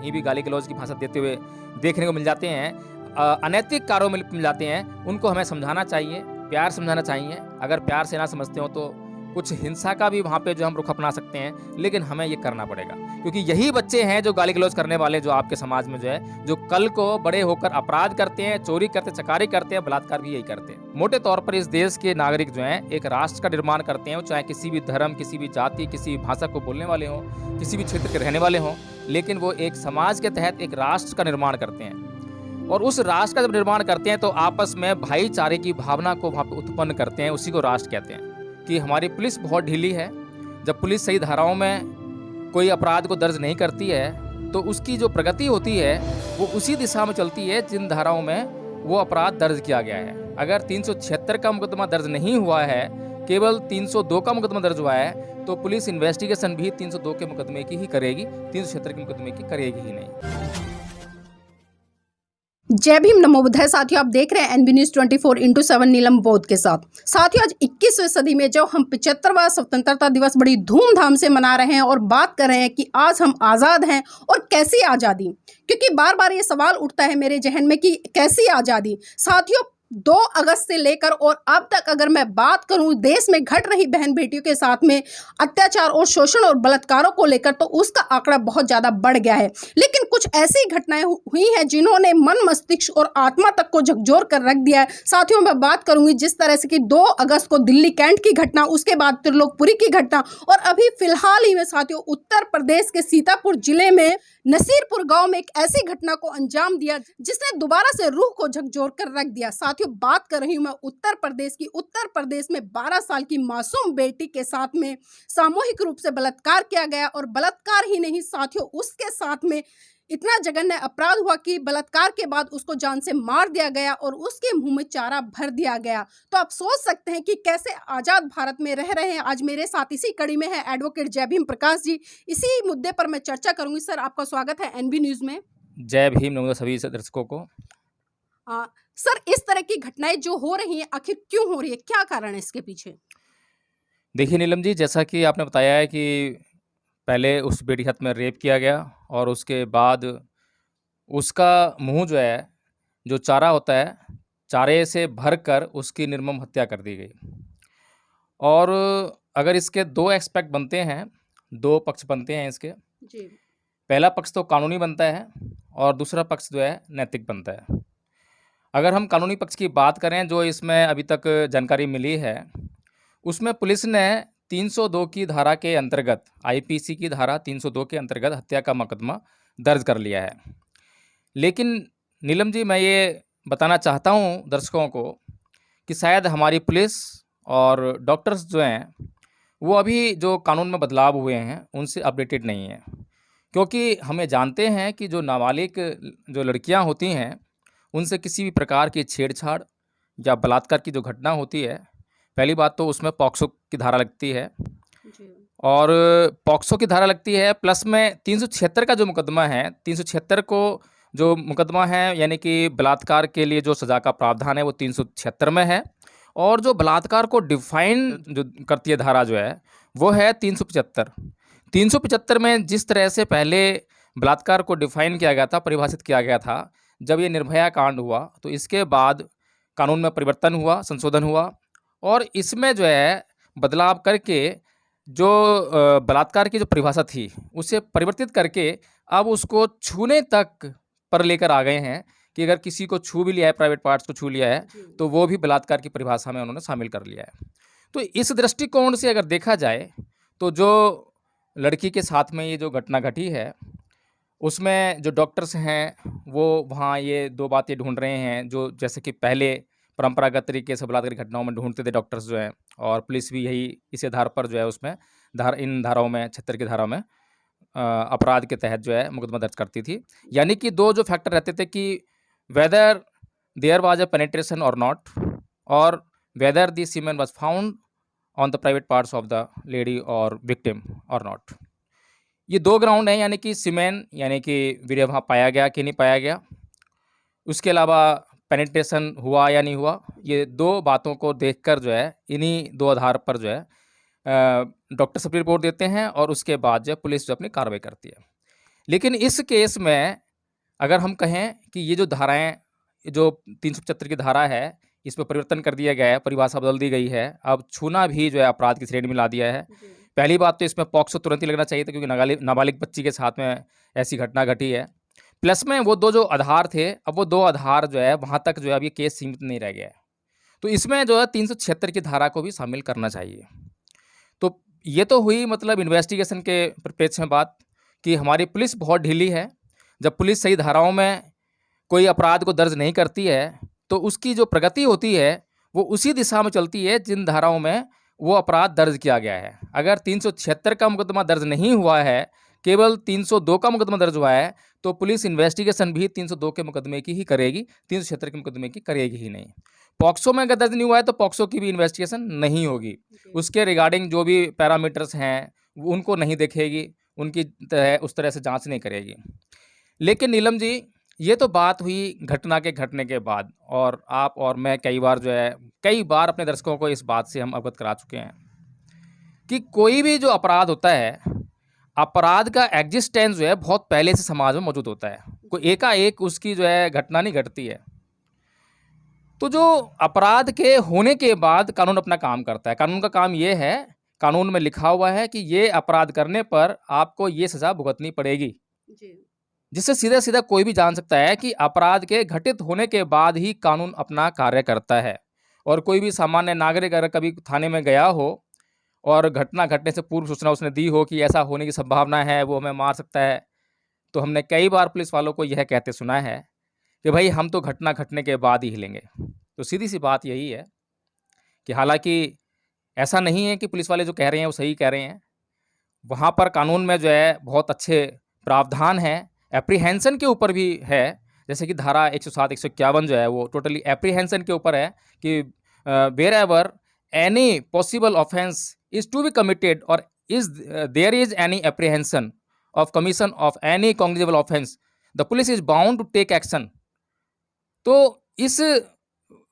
कहीं भी गाली गलौज की भाषा देते हुए देखने को मिल जाते हैं, अनैतिक कार्यों में मिल जाते हैं, उनको हमें समझाना चाहिए, प्यार समझाना चाहिए। अगर प्यार से ना समझते हो तो कुछ हिंसा का भी वहाँ पे जो हम रुख अपना सकते हैं, लेकिन हमें ये करना पड़ेगा, क्योंकि यही बच्चे हैं जो गाली गलौज करने वाले, जो आपके समाज में जो है, जो कल को बड़े होकर अपराध करते हैं, चोरी करते, चकारी करते हैं, बलात्कार भी यही करते हैं। मोटे तौर पर इस देश के नागरिक जो हैं एक राष्ट्र का निर्माण करते हैं, चाहे किसी भी धर्म, किसी भी जाति, किसी भी भाषा को बोलने वाले हों, किसी भी क्षेत्र के रहने वाले हों, लेकिन वो एक समाज के तहत एक राष्ट्र का निर्माण करते हैं। और उस राष्ट्र का जब निर्माण करते हैं तो आपस में भाईचारे की भावना को वहाँ पे उत्पन्न करते हैं, उसी को राष्ट्र कहते हैं। कि हमारी पुलिस बहुत ढीली है, जब पुलिस सही धाराओं में कोई अपराध को दर्ज नहीं करती है तो उसकी जो प्रगति होती है वो उसी दिशा में चलती है जिन धाराओं में वो अपराध दर्ज किया गया है। अगर 376 का मुकदमा दर्ज नहीं हुआ है, केवल 302 का मुकदमा दर्ज हुआ है, तो पुलिस इन्वेस्टिगेशन भी 302 के मुकदमे की ही करेगी, 376 के मुकदमे की करेगी ही नहीं। जय भीम, नमो बुद्धाय। साथियों, आप देख रहे हैं एनबी न्यूज 24x7 नीलम बौद्ध के साथ। साथियों, आज 21वीं सदी में जब हम 75वां स्वतंत्रता दिवस बड़ी धूमधाम से मना रहे हैं और बात कर रहे हैं कि आज हम आज़ाद हैं, और कैसी आज़ादी, क्योंकि बार बार ये सवाल उठता है मेरे जहन में कि कैसी आज़ादी। साथियों, 2 अगस्त से लेकर और अब तक अगर मैं बात करूं देश में घट रही बहन बेटियों के साथ में अत्याचार और शोषण और बलात्कारों को लेकर, तो उसका आंकड़ा बहुत ज़्यादा बढ़ गया है। लेकिन कुछ ऐसी घटनाएं हुई हैं जिन्होंने मन, मस्तिष्क और आत्मा तक को झकझोर कर रख दिया है। साथियों, मैं बात करूंगी जिस तरह से कि 2 अगस्त को दिल्ली कैंट की घटना, उसके बाद त्रिलोकपुरी की घटना, और अभी फिलहाल ही में साथियों उत्तर प्रदेश के सीतापुर जिले में नसीरपुर गांव में एक ऐसी घटना को अंजाम दिया जिसने दोबारा से रूह को झकझोर कर रख दिया। साथियों, बात कर रही हूं मैं उत्तर प्रदेश की। उत्तर प्रदेश में 12 साल की मासूम बेटी के साथ में सामूहिक रूप से बलात्कार किया गया, और बलात्कार ही नहीं साथियों, उसके साथ में इतना जघन्य अपराध हुआ कि बलात्कार के बाद उसको जान से मार दिया गया और उसके मुंह में चारा भर दिया गया। तो आप सोच सकते हैं कि कैसे आज़ाद भारत में रह रहे हैं। आज मेरे साथ इसी कड़ी में है एडवोकेट जय भीम प्रकाश जी। इसी मुद्दे पर मैं चर्चा करूंगी। सर, आपका स्वागत है एनबी न्यूज़ में। जय भीम, नमो सभी दर्शकों को। सर, इस तरह की घटनाएं जो हो रही हैं, आखिर क्यों हो रही है, क्या कारण है इसके पीछे? देखिए नीलम जी, जैसा कि आपने बताया है कि पहले उस बेटी के साथ में रेप किया गया और उसके बाद उसका मुंह जो है, जो चारा होता है, चारे से भरकर उसकी निर्मम हत्या कर दी गई। और अगर इसके 2 एस्पेक्ट बनते हैं, 2 पक्ष बनते हैं इसके। जी। पहला पक्ष तो कानूनी बनता है और दूसरा पक्ष जो है नैतिक बनता है। अगर हम कानूनी पक्ष की बात करें, जो इसमें अभी तक जानकारी मिली है, उसमें पुलिस ने 302 की धारा के अंतर्गत, आईपीसी की धारा 302 के अंतर्गत हत्या का मुकदमा दर्ज कर लिया है। लेकिन नीलम जी, मैं ये बताना चाहता हूँ दर्शकों को कि शायद हमारी पुलिस और डॉक्टर्स जो हैं वो अभी जो कानून में बदलाव हुए हैं उनसे अपडेटेड नहीं है, क्योंकि हमें जानते हैं कि जो नाबालिग जो लड़कियां होती हैं उनसे किसी भी प्रकार की छेड़छाड़ या बलात्कार की जो घटना होती है, पहली बात तो उसमें पॉक्सो की धारा लगती है। जी। और पॉक्सो की धारा लगती है, प्लस में 376 का जो मुकदमा है, 376 को जो मुकदमा है, यानी कि बलात्कार के लिए जो सज़ा का प्रावधान है वो 376 में है। और जो बलात्कार को डिफाइन जो करती है धारा जो है वो है 375। 375 में जिस तरह से पहले बलात्कार को डिफाइन किया गया था, परिभाषित किया गया था, जब ये निर्भया कांड हुआ तो इसके बाद कानून में परिवर्तन हुआ, संशोधन हुआ, और इसमें जो है बदलाव करके जो बलात्कार की जो परिभाषा थी उसे परिवर्तित करके अब उसको छूने तक पर लेकर आ गए हैं कि अगर किसी को छू भी लिया है, प्राइवेट पार्ट्स को छू लिया है, तो वो भी बलात्कार की परिभाषा में उन्होंने शामिल कर लिया है। तो इस दृष्टिकोण से अगर देखा जाए तो जो लड़की के साथ में ये जो घटना घटी है उसमें जो डॉक्टर्स हैं वो वहाँ ये 2 बातें ढूंढ रहे हैं, जो जैसे कि पहले परंपरागत तरीके से बलात्कार की घटनाओं में ढूंढते थे डॉक्टर्स जो हैं, और पुलिस भी यही इस आधार पर जो है उसमें इन धाराओं में 76 की धाराओं में अपराध के तहत जो है मुकदमा दर्ज करती थी। यानी कि 2 जो फैक्टर रहते थे कि whether there was a penetration or not, और whether the semen was found on the private parts of the lady or victim or not. ये 2 ग्राउंड हैं, यानी कि सीमेन यानी कि वीर्य वहाँ पाया गया कि नहीं पाया गया, उसके अलावा पेनिट्रेशन हुआ या नहीं हुआ। ये 2 बातों को देखकर जो है, इन्हीं 2 आधार पर जो है डॉक्टर सब रिपोर्ट देते हैं और उसके बाद जो है पुलिस जो अपनी कार्रवाई करती है। लेकिन इस केस में अगर हम कहें कि ये जो धाराएँ, जो 375 की धारा है, इसमें परिवर्तन कर दिया गया है, परिभाषा बदल दी गई है। अब छूना भी जो है अपराध की श्रेणी में ला दिया है। पहली बात तो इसमें पॉक्सो तुरंत ही लगना चाहिए था, क्योंकि नाबालिग बच्ची के साथ में ऐसी घटना घटी है। प्लस में वो 2 जो आधार थे, अब वो 2 आधार जो है वहाँ तक जो है अब ये केस सीमित नहीं रह गया है। तो इसमें जो है 376 की धारा को भी शामिल करना चाहिए। तो ये तो हुई मतलब इन्वेस्टिगेशन के परिप्रेक्ष्य में बात, कि हमारी पुलिस बहुत ढीली है। जब पुलिस सही धाराओं में कोई अपराध को दर्ज नहीं करती है, तो उसकी जो प्रगति होती है, वो उसी दिशा में चलती है जिन धाराओं में वो अपराध दर्ज किया गया है। अगर 376 का मुकदमा दर्ज नहीं हुआ है, केवल 302 का मुकदमा दर्ज हुआ है, तो पुलिस इन्वेस्टिगेशन भी 302 के मुकदमे की ही करेगी, 376 के मुकदमे की करेगी ही नहीं। पॉक्सो में अगर दर्ज नहीं हुआ है, तो पॉक्सो की भी इन्वेस्टिगेशन नहीं होगी। उसके रिगार्डिंग जो भी पैरामीटर्स हैं, वो उनको नहीं देखेगी, उनकी उस तरह से जाँच नहीं करेगी। लेकिन नीलम जी, ये तो बात हुई घटना के घटने के बाद, और आप और मैं कई बार अपने दर्शकों को इस बात से हम अवगत करा चुके हैं कि कोई भी जो अपराध होता है, अपराध का एग्जिस्टेंस जो है बहुत पहले से समाज में मौजूद होता है। कोई एकाएक उसकी जो है घटना नहीं घटती है। तो जो अपराध के होने के बाद कानून अपना काम करता है। कानून का काम ये है, कानून में लिखा हुआ है कि ये अपराध करने पर आपको ये सज़ा भुगतनी पड़ेगी। जिससे सीधा-सीधा कोई भी जान सकता है कि अपराध के घटित होने के बाद ही कानून अपना कार्य करता है। और कोई भी सामान्य नागरिक अगर कभी थाने में गया हो और घटना घटने से पूर्व सूचना उसने दी हो कि ऐसा होने की संभावना है, वो हमें मार सकता है, तो हमने कई बार पुलिस वालों को यह कहते सुना है कि भाई हम तो घटना घटने के बाद ही हिलेंगे। तो सीधी-सी बात यही है कि हालाँकि ऐसा नहीं है कि पुलिस वाले जो कह रहे हैं वो सही कह रहे हैं। वहाँ पर कानून में जो है बहुत अच्छे प्रावधान हैं, एप्रीहेंशन के ऊपर भी है। जैसे कि धारा 107, 151 जो है वो टोटली एप्रीहेंशन के ऊपर है कि wherever any possible offence is to be committed और there is any apprehension of commission of any cognizable offence, the police is bound to take action. तो इस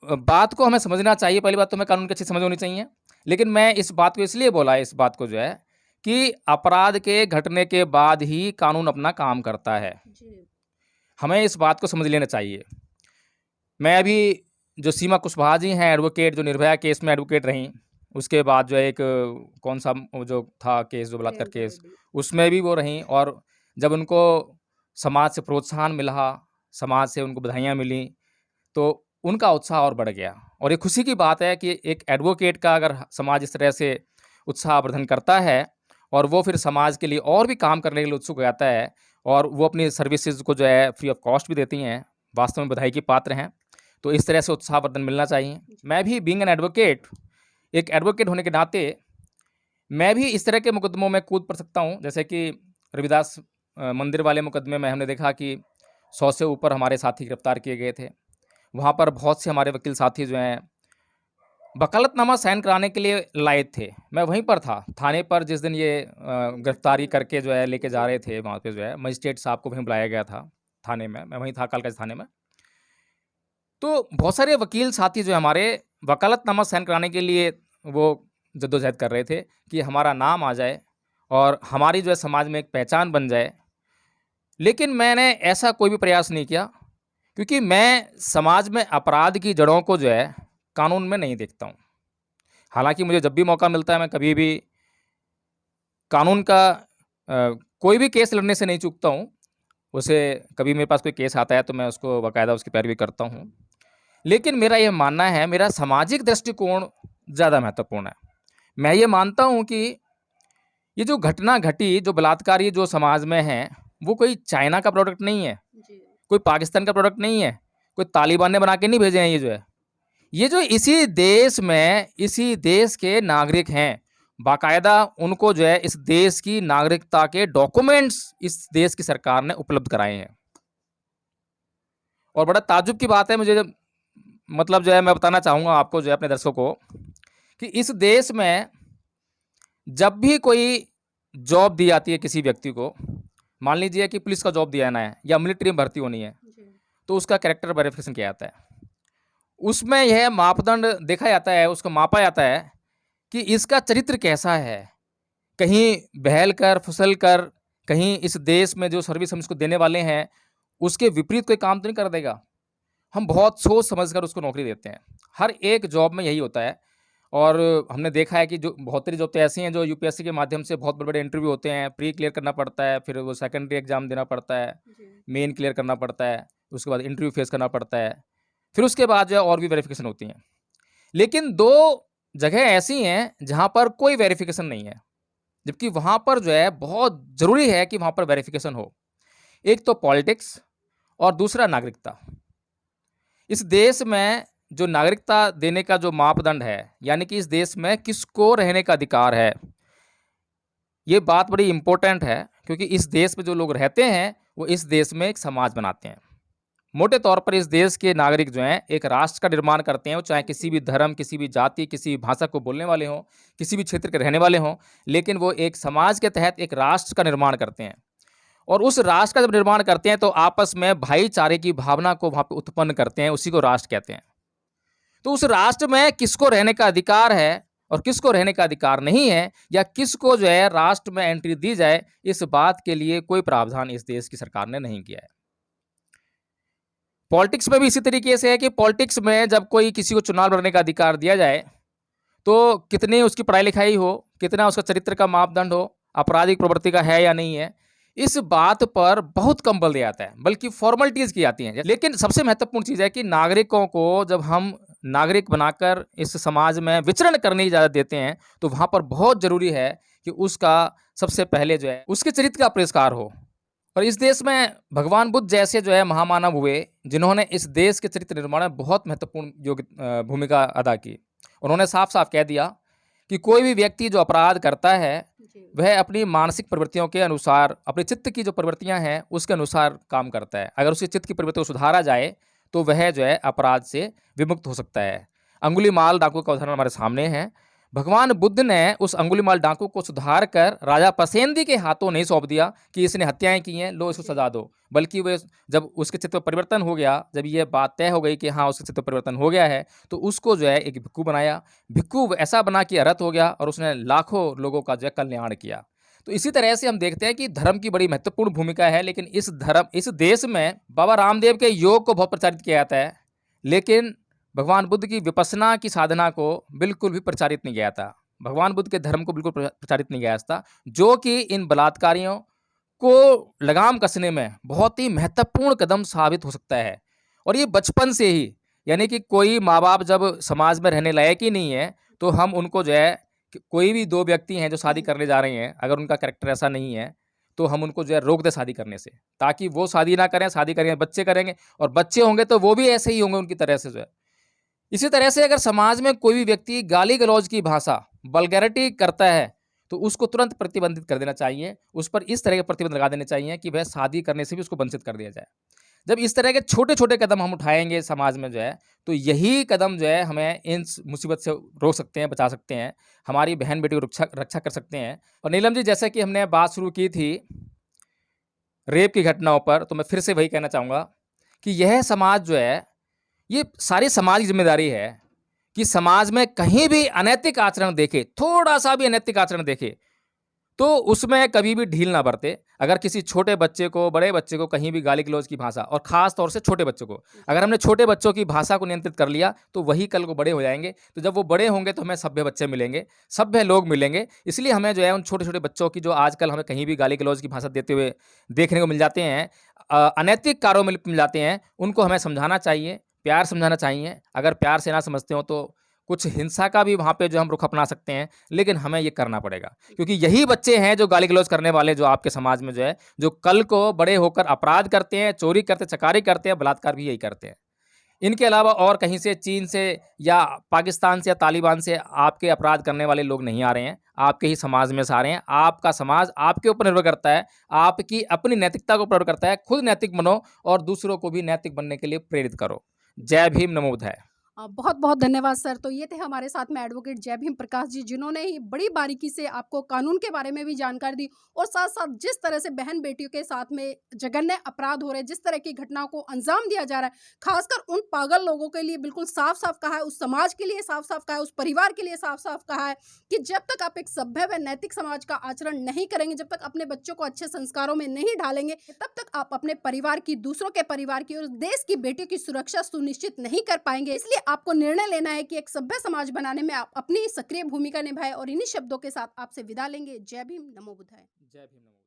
बात को हमें समझना चाहिए। पहली बात तो हमें कानून की अच्छी समझ होनी चाहिए। लेकिन मैं इस बात को इसलिए बोला, इस बात को जो है कि अपराध के घटने के बाद ही कानून अपना काम करता है। हमें इस बात को समझ लेना चाहिए। मैं अभी जो सीमा कुशवाहा जी हैं एडवोकेट, जो निर्भया केस में एडवोकेट रहीं, उसके बाद जो एक कौन सा वो जो था केस, जो बलात्कार केस, उसमें भी वो रहीं। और जब उनको समाज से प्रोत्साहन मिला, समाज से उनको बधाइयाँ मिली, तो उनका उत्साह और बढ़ गया। और ये खुशी की बात है कि एक एडवोकेट का अगर समाज इस तरह से उत्साहवर्धन करता है और वो फिर समाज के लिए और भी काम करने के लिए उत्सुक हो जाता है, और वो अपनी सर्विसेज को जो है फ्री ऑफ कॉस्ट भी देती हैं, वास्तव में बधाई के पात्र हैं। तो इस तरह से उत्साहवर्धन मिलना चाहिए। मैं भी बीइंग एन एडवोकेट, एक एडवोकेट होने के नाते मैं भी इस तरह के मुकदमों में कूद पड़ सकता हूँ। जैसे कि रविदास मंदिर वाले मुकदमे में हमने देखा कि 100 से ऊपर हमारे साथी गिरफ्तार किए गए थे। वहाँ पर बहुत से हमारे वकील साथी जो हैं वकालतनामा साइन कराने के लिए लाए थे। मैं वहीं पर था, थाने पर जिस दिन ये गिरफ्तारी करके जो है लेके जा रहे थे, वहाँ पे जो है मजिस्ट्रेट साहब को वहीं बुलाया गया था थाने में। मैं वहीं था कालकाजी थाने में। तो बहुत सारे वकील साथी जो हमारे वकालतनामा साइन कराने के लिए वो जद्दोजहद कर रहे थे कि हमारा नाम आ जाए और हमारी जो है समाज में एक पहचान बन जाए। लेकिन मैंने ऐसा कोई भी प्रयास नहीं किया, क्योंकि मैं समाज में अपराध की जड़ों को जो है कानून में नहीं देखता हूँ। हालांकि मुझे जब भी मौका मिलता है मैं कभी भी कानून का कोई भी केस लड़ने से नहीं चूकता हूँ। उसे कभी मेरे पास कोई केस आता है तो मैं उसको बाकायदा उसकी पैरवी करता हूँ। लेकिन मेरा ये मानना है, मेरा सामाजिक दृष्टिकोण ज़्यादा महत्वपूर्ण है। मैं ये मानता हूँ कि ये जो घटना घटी, जो बलात्कारी जो समाज में है, वो कोई चाइना का प्रोडक्ट नहीं है, कोई पाकिस्तान का प्रोडक्ट नहीं है, कोई तालिबान ने बना के नहीं भेजे हैं। ये जो इसी देश में, इसी देश के नागरिक हैं, बाकायदा उनको जो है इस देश की नागरिकता के डॉक्यूमेंट्स इस देश की सरकार ने उपलब्ध कराए हैं। और बड़ा ताज्जुब की बात है, मुझे मतलब जो है मैं बताना चाहूँगा आपको, जो है अपने दर्शकों को, कि इस देश में जब भी कोई जॉब दी जाती है किसी व्यक्ति को, मान लीजिए कि पुलिस का जॉब दिया है या मिलिट्री में भर्ती होनी है, तो उसका कैरेक्टर वेरिफिकेशन किया जाता है। उसमें यह मापदंड देखा जाता है, उसको मापा जाता है कि इसका चरित्र कैसा है। कहीं बहल कर, फिसल कर कहीं इस देश में जो सर्विस हम इसको देने वाले हैं, उसके विपरीत कोई काम तो नहीं कर देगा। हम बहुत सोच समझ कर उसको नौकरी देते हैं। हर एक जॉब में यही होता है और हमने देखा है कि जो बहुत सारी जॉब तो ऐसी हैं जो यूपीएससी के माध्यम से बहुत बड़े-बड़े इंटरव्यू होते हैं, प्री क्लियर करना पड़ता है, फिर वो सेकेंडरी एग्ज़ाम देना पड़ता है, मेन क्लियर करना पड़ता है, उसके बाद इंटरव्यू फेस करना पड़ता है, फिर उसके बाद जो है और भी वेरिफ़िकेशन होती हैं। लेकिन 2 जगह ऐसी हैं जहाँ पर कोई वेरिफ़िकेशन नहीं है, जबकि वहाँ पर जो है बहुत ज़रूरी है कि वहाँ पर वेरिफ़िकेशन हो। एक तो पॉलिटिक्स और दूसरा नागरिकता। इस देश में जो नागरिकता देने का जो मापदंड है, यानी कि इस देश में किसको रहने का अधिकार है, ये बात बड़ी इम्पोर्टेंट है क्योंकि इस देश में जो लोग रहते हैं, वो इस देश में एक समाज बनाते हैं। मोटे तौर पर इस देश के नागरिक जो हैं, एक राष्ट्र का निर्माण करते हैं, वो चाहे किसी भी धर्म, किसी भी जाति, किसी भी भाषा को बोलने वाले हों, किसी भी क्षेत्र के रहने वाले हों, लेकिन वो एक समाज के तहत एक राष्ट्र का निर्माण करते हैं। और उस राष्ट्र का जब निर्माण करते हैं, तो आपस में भाईचारे की भावना को वहाँ पे उत्पन्न करते हैं, उसी को राष्ट्र कहते हैं। तो उस राष्ट्र में किसको रहने का अधिकार है और किसको रहने का अधिकार नहीं है, या किसको जो है राष्ट्र में एंट्री दी जाए, इस बात के लिए कोई प्रावधान इस देश की सरकार ने नहीं किया है। पॉलिटिक्स में भी इसी तरीके से है कि पॉलिटिक्स में जब कोई किसी को चुनाव लड़ने का अधिकार दिया जाए, तो कितनी उसकी पढ़ाई-लिखाई हो, कितना उसका चरित्र का मापदंड हो, आपराधिक प्रवृत्ति का है या नहीं है, इस बात पर बहुत कम बल दिया जाता है, बल्कि फॉर्मेलिटीज़ की जाती हैं। लेकिन सबसे महत्वपूर्ण चीज़ है कि नागरिकों को जब हम नागरिक बनाकर इस समाज में विचरण करने की इजाज़त देते हैं, तो वहाँ पर बहुत ज़रूरी है कि उसका सबसे पहले जो है, उसके चरित्र का परिष्कार हो। और इस देश में भगवान बुद्ध जैसे जो है महामानव हुए, जिन्होंने इस देश के चरित्र निर्माण में बहुत महत्वपूर्ण भूमिका अदा की। उन्होंने साफ-साफ कह दिया कि कोई भी व्यक्ति जो अपराध करता है, वह अपनी मानसिक प्रवृत्तियों के अनुसार, अपने चित्त की जो प्रवृत्तियाँ हैं, उसके अनुसार काम करता है। अगर उसके चित्त की प्रवृत्ति को सुधारा जाए, तो वह जो है अपराध से विमुक्त हो सकता है। अंगुलीमाल डाकू का उदाहरण हमारे सामने है। भगवान बुद्ध ने उस अंगुलीमाल डाकू को सुधार कर राजा पसेंदी के हाथों नहीं सौंप दिया कि इसने हत्याएं की हैं, लो इसको सजा दो। बल्कि वे जब उसके चित्त में परिवर्तन हो गया, जब ये बात तय हो गई कि हाँ उसके चित्त में परिवर्तन हो गया है, तो उसको जो है एक भिक्खु बनाया। भिक्खु ऐसा बना कि अरहत हो गया और उसने लाखों लोगों का जो है कल्याण किया। तो इसी तरह से हम देखते हैं कि धर्म की बड़ी महत्वपूर्ण भूमिका है, लेकिन इस देश में बाबा रामदेव के योग को बहुत प्रचारित किया जाता है, लेकिन भगवान बुद्ध की विपश्यना की साधना को बिल्कुल भी प्रचारित नहीं किया था। भगवान बुद्ध के धर्म को बिल्कुल प्रचारित नहीं किया था, जो कि इन बलात्कारियों को लगाम कसने में बहुत ही महत्वपूर्ण कदम साबित हो सकता है। और ये बचपन से ही, यानी कि कोई माँ-बाप जब समाज में रहने लायक ही नहीं है, तो हम उनको जो है कोई भी 2 व्यक्ति हैं जो शादी करने जा रहे हैं, अगर उनका कैरेक्टर ऐसा नहीं है, तो हम उनको जो है रोक दें शादी करने से, ताकि वो शादी ना करें, शादी करेंगे बच्चे करेंगे और बच्चे होंगे तो वो भी ऐसे ही होंगे उनकी तरह से जो है। इसी तरह से अगर समाज में कोई भी व्यक्ति गाली-गलौज की भाषा, वल्गैरिटी करता है, तो उसको तुरंत प्रतिबंधित कर देना चाहिए। उस पर इस तरह के प्रतिबंध लगा देने चाहिए कि वह शादी करने से भी उसको वंचित कर दिया जाए। जब इस तरह के छोटे-छोटे कदम हम उठाएँगे समाज में जो है, तो यही कदम जो है हमें इन मुसीबत से रोक सकते हैं, बचा सकते हैं। हमारी बहन-बेटी की रक्षा कर सकते हैं। और नीलम जी, जैसे कि हमने बात शुरू की थी रेप की घटनाओं पर, तो मैं फिर से वही कहना चाहूँगा कि यह समाज जो है, ये सारी समाज की ज़िम्मेदारी है कि समाज में कहीं भी अनैतिक आचरण देखे, थोड़ा-सा भी अनैतिक आचरण देखे, तो उसमें कभी भी ढील ना बरते। अगर किसी छोटे बच्चे को, बड़े बच्चे को कहीं भी गाली-गलौज की भाषा, और ख़ास तौर से छोटे बच्चों को, अगर हमने छोटे बच्चों की भाषा को नियंत्रित कर लिया, तो वही कल को बड़े हो जाएँगे। तो जब वो बड़े होंगे तो हमें सभ्य बच्चे मिलेंगे, सभ्य लोग मिलेंगे। इसलिए हमें जो है उन छोटे-छोटे बच्चों की, जो आजकल हमें कहीं भी गाली-गलौज की भाषा देते हुए देखने को मिल जाते हैं, अनैतिक कार्यों में लिप्त मिल जाते हैं, उनको हमें समझाना चाहिए, प्यार समझाना चाहिए। अगर प्यार से ना समझते हो तो कुछ हिंसा का भी वहाँ पे जो हम रुख अपना सकते हैं, लेकिन हमें ये करना पड़ेगा, क्योंकि यही बच्चे हैं जो गाली-गलौज करने वाले, जो आपके समाज में जो है, जो कल को बड़े होकर अपराध करते हैं, चोरी करते, चकारी करते हैं, बलात्कार भी यही करते हैं। इनके अलावा और कहीं से, चीन से या पाकिस्तान से या तालिबान से आपके अपराध करने वाले लोग नहीं आ रहे हैं, आपके ही समाज में से आ रहे हैं। आपका समाज आपके ऊपर निर्भर करता है, आपकी अपनी नैतिकता को निर्भर करता है। खुद नैतिक बनो और दूसरों को भी नैतिक बनने के लिए प्रेरित करो। जय भीम, नमो बुद्धाय। बहुत बहुत धन्यवाद सर। तो ये थे हमारे साथ में एडवोकेट जय भीम प्रकाश जी, जिन्होंने ही बड़ी बारीकी से आपको कानून के बारे में भी जानकारी दी और साथ साथ जिस तरह से बहन बेटियों के साथ में जघन्य अपराध हो रहे हैं, जिस तरह की घटनाओं को अंजाम दिया जा रहा है, खासकर उन पागल लोगों के लिए बिल्कुल साफ साफ कहा है, उस समाज के लिए साफ साफ कहा है, उस परिवार के लिए साफ साफ कहा है कि जब तक आप एक सभ्य व नैतिक समाज का आचरण नहीं करेंगे, जब तक अपने बच्चों को अच्छे संस्कारों में नहीं ढालेंगे, तब तक आप अपने परिवार की, दूसरों के परिवार की और देश की बेटियों की सुरक्षा सुनिश्चित नहीं कर पाएंगे। इसलिए आपको निर्णय लेना है कि एक सभ्य समाज बनाने में आप अपनी सक्रिय भूमिका निभाएं और इन्हीं शब्दों के साथ आपसे विदा लेंगे। जय भीम, नमो बुद्धाय। जय भीम, नमो